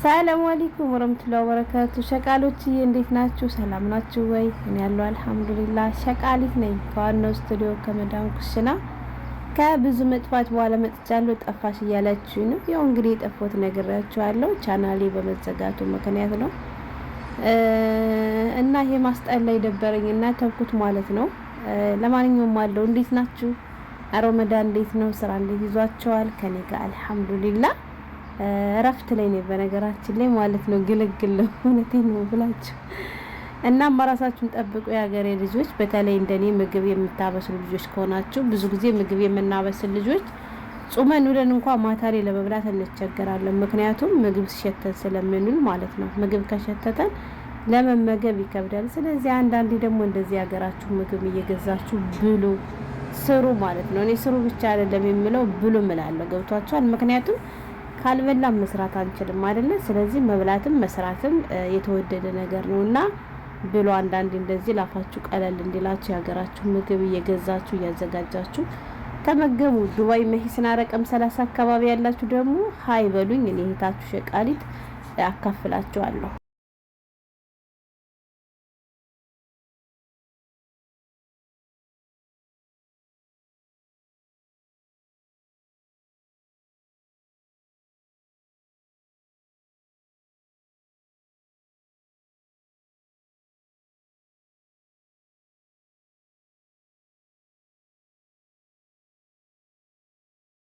ሰላም አለይኩም ወራህመቱላሂ ወበረካቱ። ሸቃሎችዬ እንዴት ናችሁ? ሰላም ናችሁ ወይ? እኔ ያለው አልሐምዱሊላህ ሸቃሊት ነኝ ከዋናው ስቱዲዮ ከመዳም ኩሽና። ከብዙ መጥፋት በኋላ መጥቻለሁ። ጠፋሽ እያላችሁ ነው። ያው እንግዲህ የጠፋሁት ነግራችኋለሁ። ቻናሌ በመዘጋቱ ምክንያት ነው እና ይሄ ማስጠላ የደበረኝና ተውኩት ማለት ነው። ለማንኛውም አለው እንዴት ናችሁ? ረመዳን እንዴት ነው? ስራ እንዴት ይዟቸዋል? ከኔ ጋር አልሐምዱሊላህ እረፍት ላይ ነው በነገራችን ላይ ማለት ነው። ግልግል እውነቴን ነው ብላችሁ እና ራሳችሁን ጠብቁ የሀገሬ ልጆች። በተለይ እንደኔ ምግብ የምታበስሉ ልጆች ከሆናችሁ ብዙ ጊዜ ምግብ የምናበስል ልጆች ጾመን ውለን እንኳን ማታ ላይ ለመብላት እንቸገራለን። ምክንያቱም ምግብ ሲሸተን ስለምንል ማለት ነው። ምግብ ከሸተተን ለመመገብ ይከብዳል። ስለዚህ አንዳንዴ ደግሞ እንደዚህ ሀገራችሁ ምግብ እየገዛችሁ ብሉ ስሩ ማለት ነው። እኔ ስሩ ብቻ አይደለም የምለው ብሉ እላለሁ። ገብቷችኋል? ምክንያቱም ካልበላም መስራት አንችልም አይደለ? ስለዚህ መብላትም መስራትም የተወደደ ነገር ነውና ብሎ አንዳንዴ እንደዚህ ላፋችሁ ቀለል እንዲላችሁ የሀገራችሁ ምግብ እየገዛችሁ እያዘጋጃችሁ ተመገቡ። ዱባይ መሂስና ረቀም 30 አካባቢ ያላችሁ ደግሞ ሀይ በሉኝ። እኔ እህታችሁ ሸቃሊት አካፍላችኋለሁ።